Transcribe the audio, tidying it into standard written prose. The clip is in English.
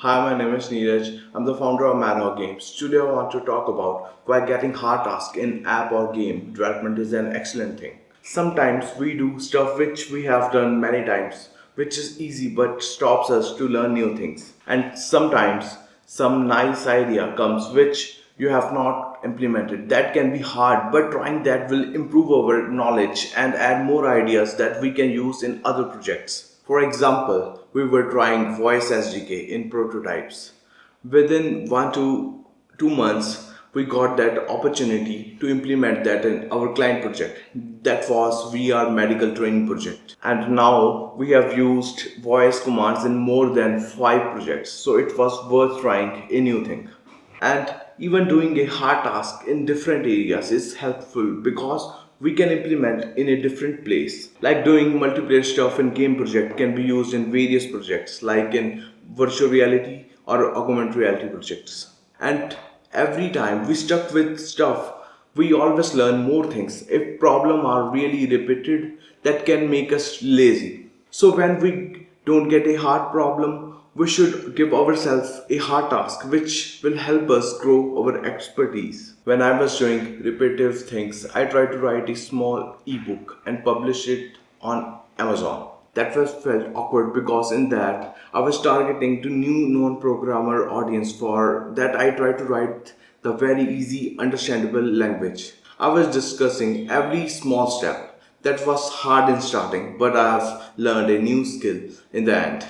Hi, my name is Neeraj. I'm the founder of Madhawk Games. Today I want to talk about why getting hard tasks in app or game development is an excellent thing. Sometimes we do stuff which we have done many times, which is easy but stops us to learn new things. And sometimes some nice idea comes which you have not implemented. That can be hard, but trying that will improve our knowledge and add more ideas that we can use in other projects. For example, we were trying voice SDK in prototypes. Within 1 to 2 months, we got that opportunity to implement that in our client project. That was VR medical training project. And now we have used voice commands in more than 5 projects. So it was worth trying a new thing. And even doing a hard task in different areas is helpful because we can implement in a different place. Like doing multiplayer stuff in game project can be used in various projects like in virtual reality or augmented reality projects. And every time we stuck with stuff, we always learn more things. If problems are really repeated, that can make us lazy. So when we don't get a hard problem, we should give ourselves a hard task which will help us grow our expertise. When I was doing repetitive things, I tried to write a small ebook and publish it on Amazon. That was felt awkward because in that I was targeting to new non-programmer audience for that I tried to write the very easy understandable language. I was discussing every small step that was hard in starting, but I have learned a new skill in the end.